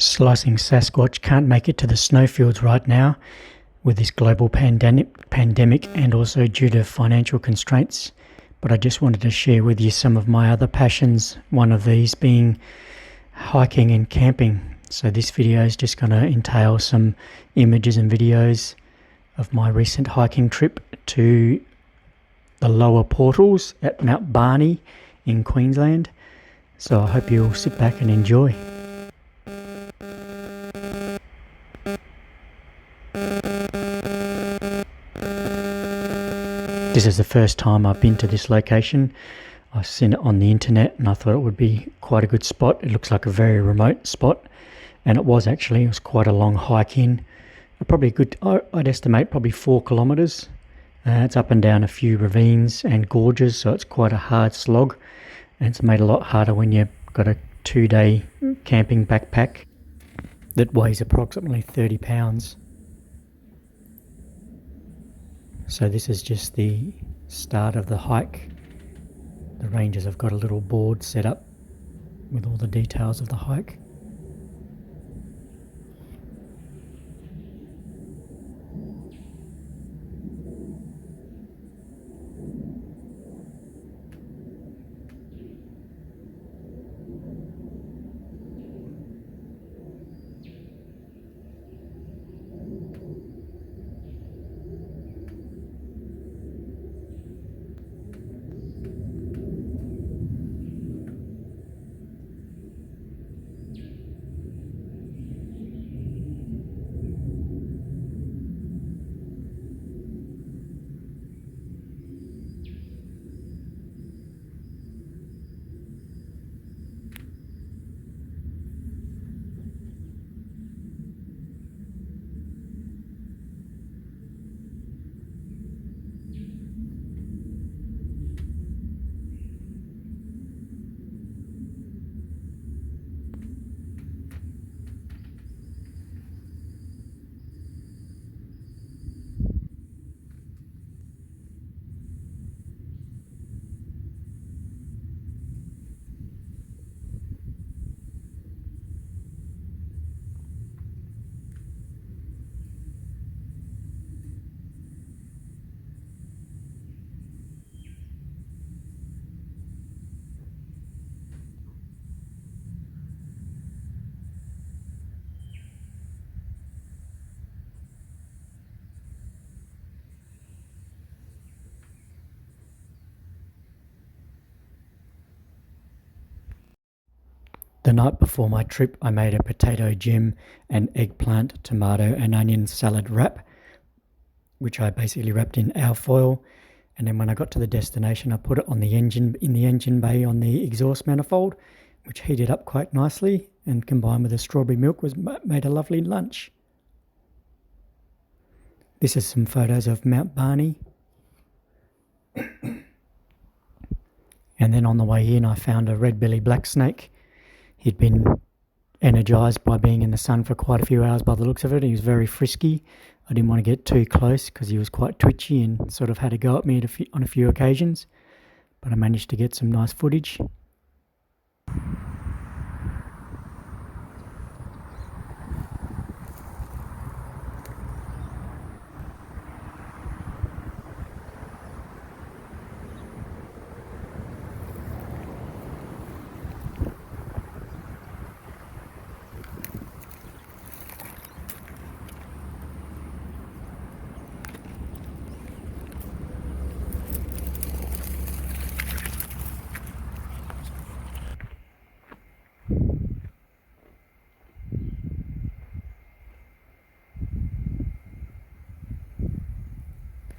Slicing Sasquatch can't make it to the snowfields right now with this global pandemic and also due to financial constraints. But I just wanted to share with you some of my other passions, one of these being hiking and camping. So this video is just going to entail some images and videos of my recent hiking trip to the lower portals at Mt Barney in Queensland. So I hope you'll sit back and enjoy. This is the first time I've been to this location. I've seen it on the internet and I thought it would be quite a good spot. It looks like a very remote spot, and it was quite a long hike in. I'd estimate probably 4 kilometres. It's up and down a few ravines and gorges, so it's quite a hard slog, and it's made a lot harder when you've got a 2-day camping backpack that weighs approximately 30 pounds. So this is just the start of the hike. The rangers have got a little board set up with all the details of the hike. The night before my trip, I made a potato gem and eggplant, tomato and onion salad wrap, which I basically wrapped in alfoil. And then when I got to the destination, I put it on in the engine bay on the exhaust manifold, which heated up quite nicely, and combined with the strawberry milk made a lovely lunch. This is some photos of Mt Barney. And then on the way in, I found a red-bellied black snake. He'd been energised by being in the sun for quite a few hours by the looks of it. He was very frisky. I didn't want to get too close because he was quite twitchy and sort of had a go at me on a few occasions. But I managed to get some nice footage.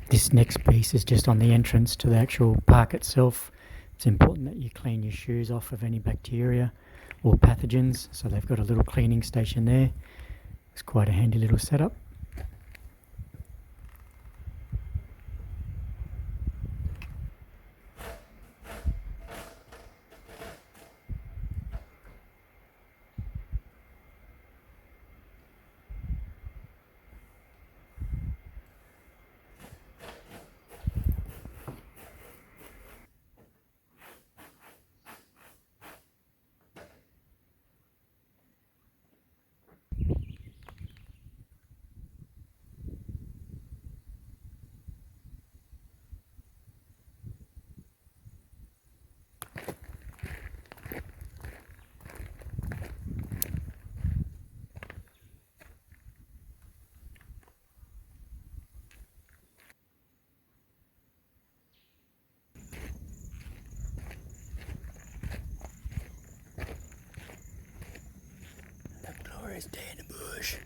This next piece is just on the entrance to the actual park itself. It's important that you clean your shoes off of any bacteria or pathogens, so they've got a little cleaning station there. It's quite a handy little setup. nice day in the bush.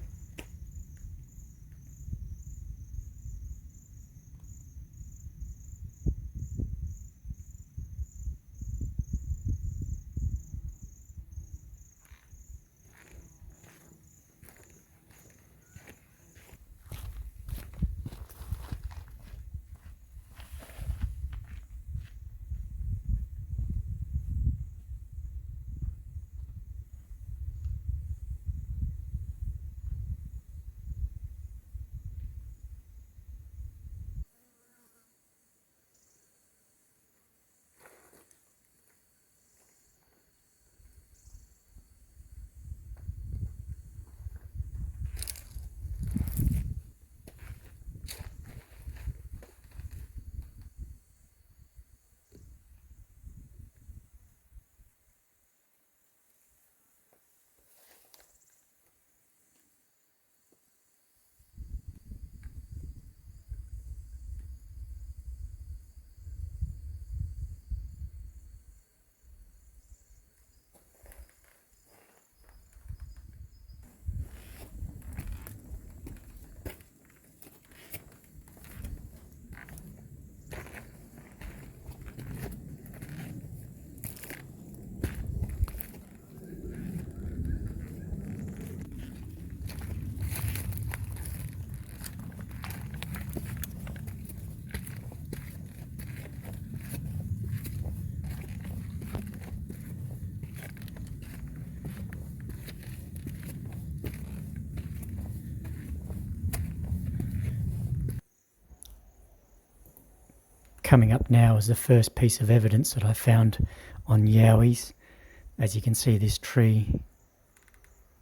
Coming up now is the first piece of evidence that I found on Yowies. As you can see, this tree,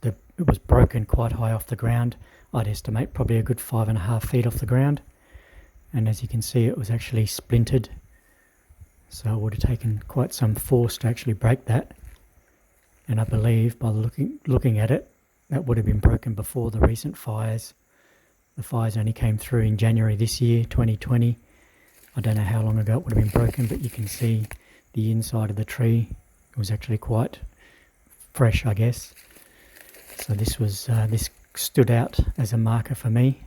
it was broken quite high off the ground. I'd estimate probably a good 5.5 feet off the ground. And as you can see, it was actually splintered. So it would have taken quite some force to actually break that. And I believe by looking at it, that would have been broken before the recent fires. The fires only came through in January this year, 2020. I don't know how long ago it would have been broken, but you can see the inside of the tree. It was actually quite fresh, I guess. So this stood out as a marker for me.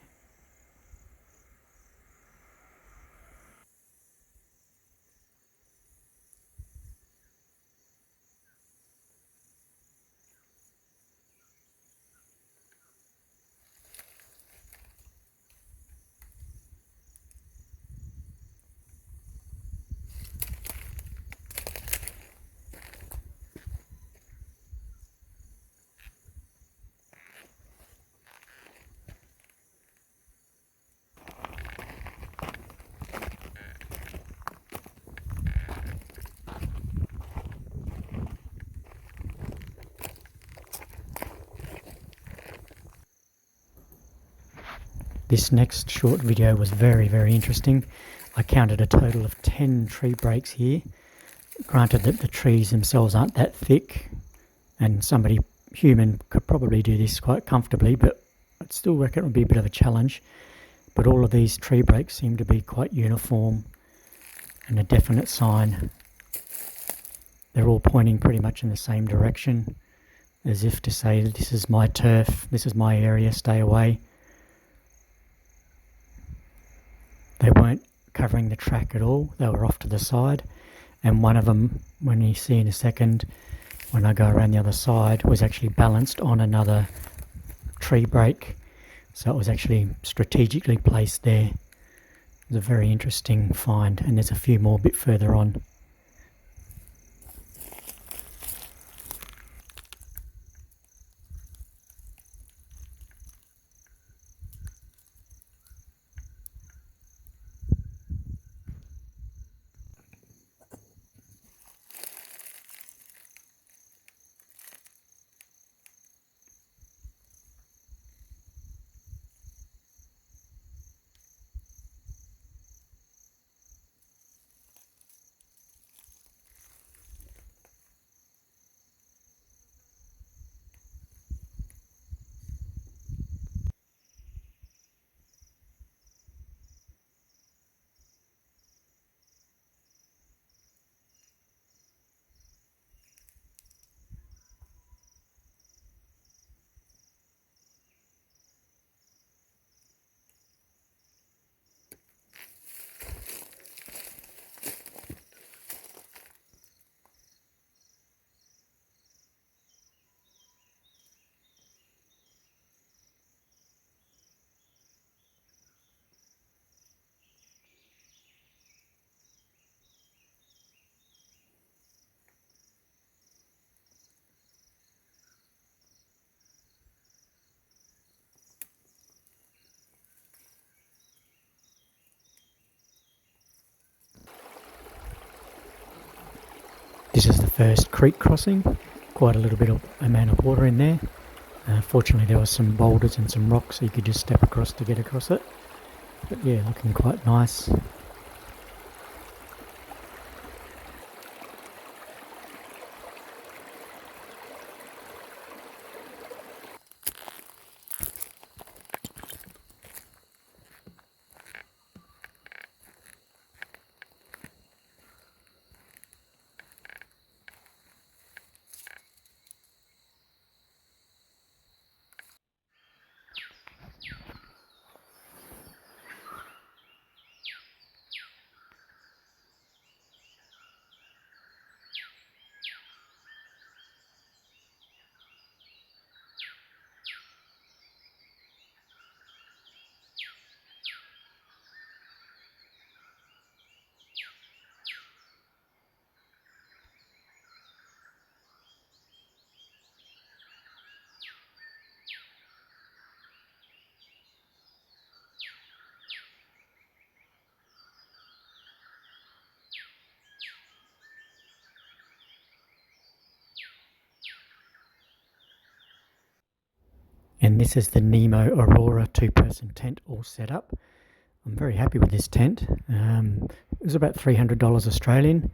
This next short video was very, very interesting. I counted a total of 10 tree breaks here. Granted that the trees themselves aren't that thick, and human could probably do this quite comfortably, but I'd still reckon it would be a bit of a challenge. But all of these tree breaks seem to be quite uniform and a definite sign. They're all pointing pretty much in the same direction, as if to say, this is my turf, this is my area, stay away. They weren't covering the track at all, they were off to the side. And one of them, when you see in a second, when I go around the other side, was actually balanced on another tree break. So it was actually strategically placed there. It was a very interesting find, and there's a few more a bit further on. This is the first creek crossing, quite a little bit of amount of water in there. Fortunately there was some boulders and some rocks so you could just step across to get across it. But yeah, looking quite nice. And this is the Nemo Aurora 2-person tent all set up. I'm very happy with this tent. It was about $300 Australian,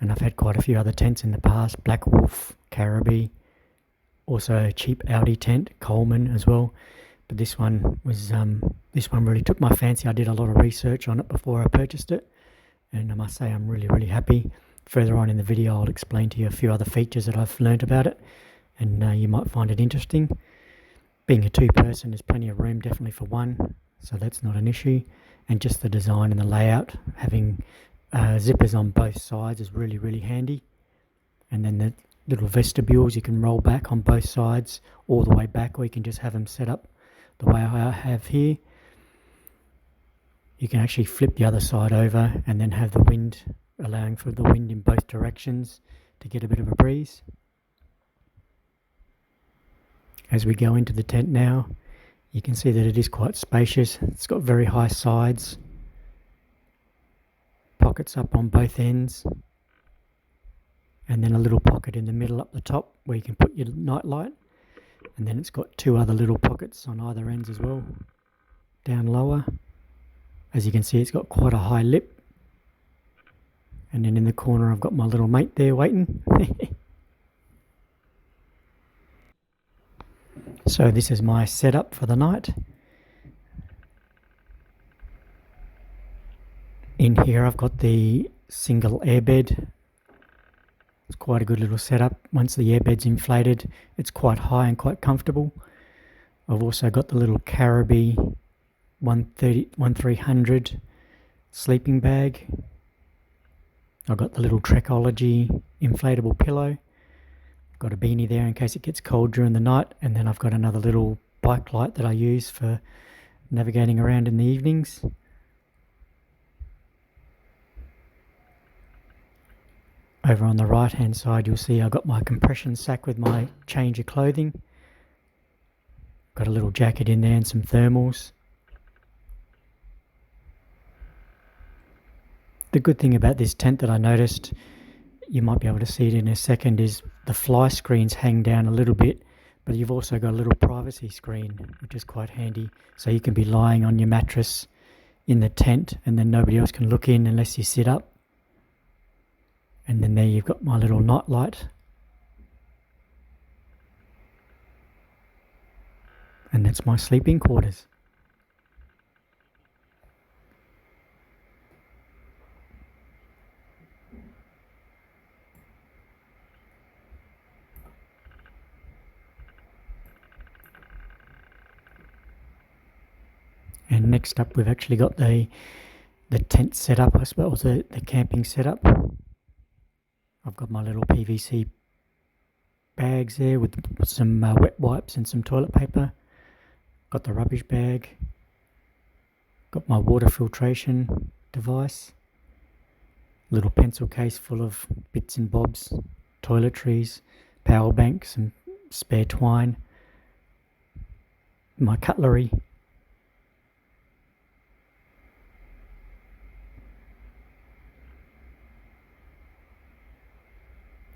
and I've had quite a few other tents in the past, Black Wolf, Caribou, also a cheap Audi tent, Coleman as well. But this one really took my fancy. I did a lot of research on it before I purchased it, and I must say I'm really happy. Further on in the video I'll explain to you a few other features that I've learnt about it, and you might find it interesting. Being a two-person, there's plenty of room definitely for one, so that's not an issue. And just the design and the layout, having zippers on both sides is really handy. And then the little vestibules you can roll back on both sides all the way back, or you can just have them set up the way I have here. You can actually flip the other side over and then have the wind, allowing for the wind in both directions to get a bit of a breeze. As we go into the tent now, you can see that it is quite spacious. It's got very high sides, pockets up on both ends, and then a little pocket in the middle up the top where you can put your night light. And then it's got two other little pockets on either ends as well, down lower. As you can see, it's got quite a high lip. And then in the corner I've got my little mate there waiting. So this is my setup for the night. In here I've got the single airbed. It's quite a good little setup. Once the airbed's inflated, it's quite high and quite comfortable. I've also got the little Caribou 1300 sleeping bag. I've got the little Trekology inflatable pillow. Got a beanie there in case it gets cold during the night, and then I've got another little bike light that I use for navigating around in the evenings. Over on the right hand side you'll see I've got my compression sack with my change of clothing. Got a little jacket in there and some thermals. The good thing about this tent that I noticed, you might be able to see it in a second, is the fly screens hang down a little bit, but you've also got a little privacy screen, which is quite handy. So you can be lying on your mattress in the tent and then nobody else can look in unless you sit up. And then there you've got my little night light. And that's my sleeping quarters. And next up we've actually got the tent set up, I suppose, the camping setup. I've got my little PVC bags there with some wet wipes and some toilet paper. Got the rubbish bag. Got my water filtration device. Little pencil case full of bits and bobs, toiletries, power bank, some spare twine. My cutlery.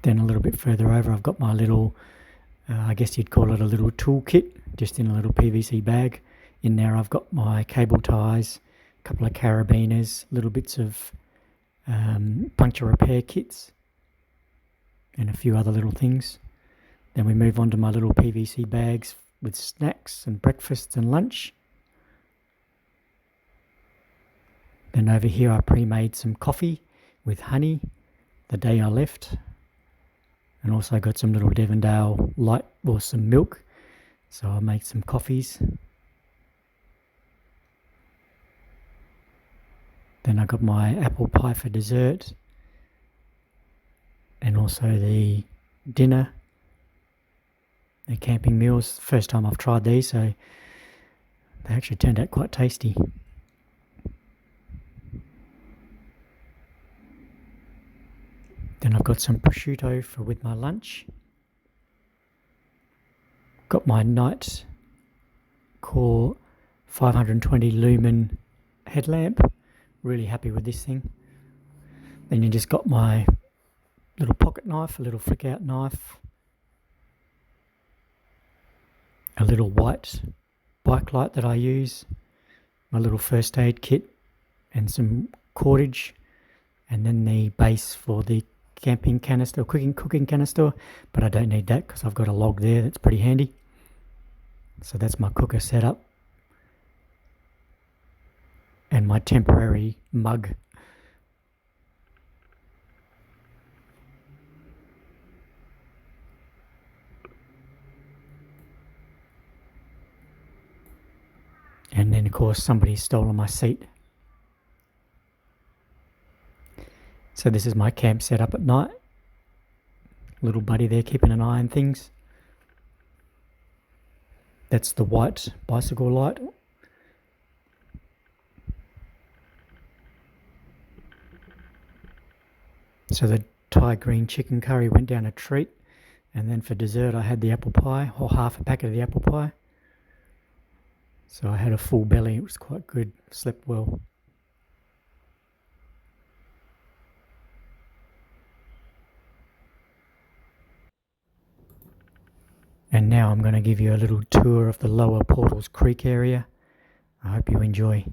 Then a little bit further over, I've got my little, I guess you'd call it a little toolkit, just in a little PVC bag. In there I've got my cable ties, a couple of carabiners, little bits of puncture repair kits, and a few other little things. Then we move on to my little PVC bags with snacks and breakfast and lunch. Then over here I pre-made some coffee with honey the day I left, and also got some little Devondale light or some milk, so I'll make some coffees. Then I got my apple pie for dessert, and also the dinner, the camping meals. First time I've tried these, so they actually turned out quite tasty. Then I've got some prosciutto with my lunch. Got my Night Core 520 lumen headlamp. Really happy with this thing. Then you just got my little pocket knife, a little flick out knife, a little white bike light that I use, my little first aid kit, and some cordage, and then the base for the camping canister, cooking canister, but I don't need that because I've got a log there that's pretty handy. So that's my cooker setup, and my temporary mug. And then of course somebody's stolen my seat. So this is my camp setup at night. Little buddy there keeping an eye on things. That's the white bicycle light. So the Thai green chicken curry went down a treat, and then for dessert I had the apple pie, or half a packet of the apple pie. So I had a full belly, it was quite good, slept well. And now I'm going to give you a little tour of the lower Portals Creek area. I hope you enjoy.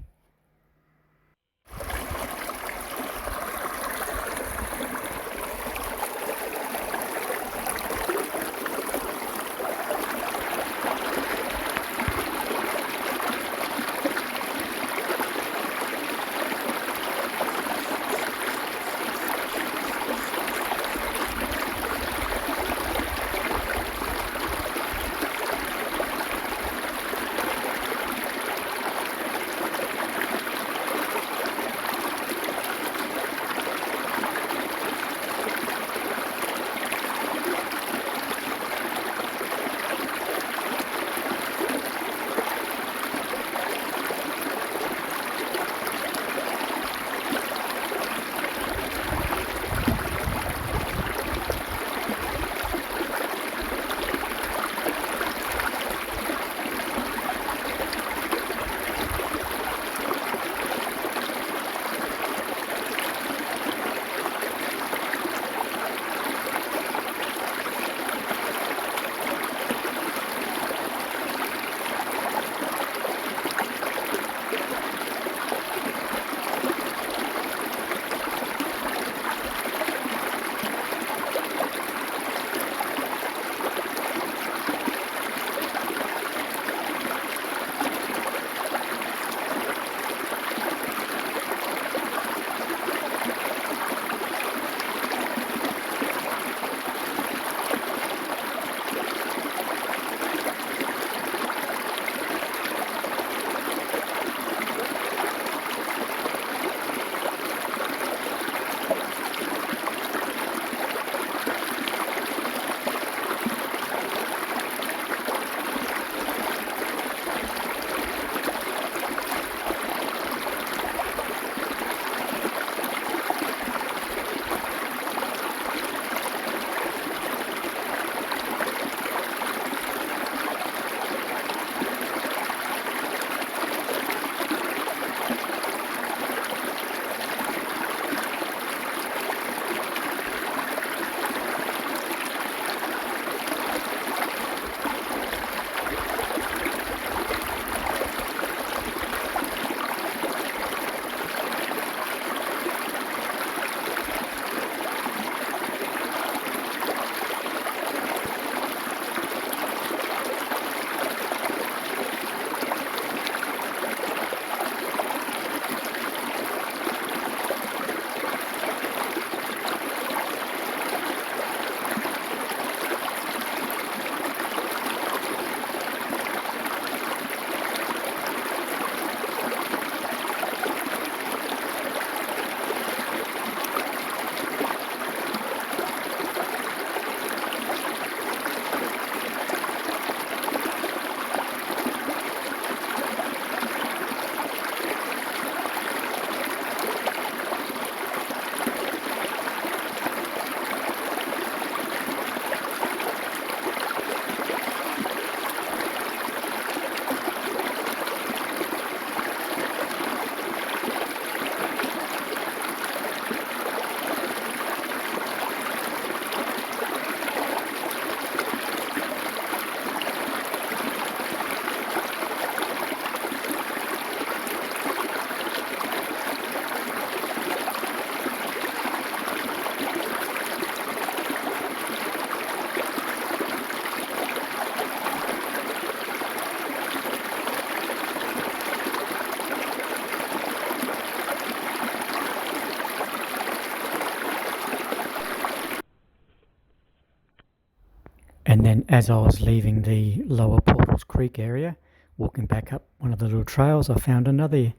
As I was leaving the lower Portals Creek area, walking back up one of the little trails, I found another,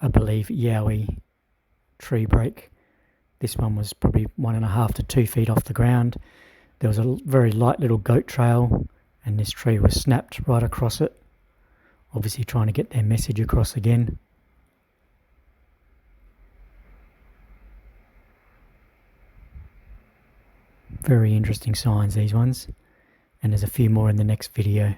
I believe, Yowie tree break. This one was probably 1.5 to 2 feet off the ground. There was a very light little goat trail, and this tree was snapped right across it, obviously trying to get their message across again. Very interesting signs, these ones, and there's a few more in the next video.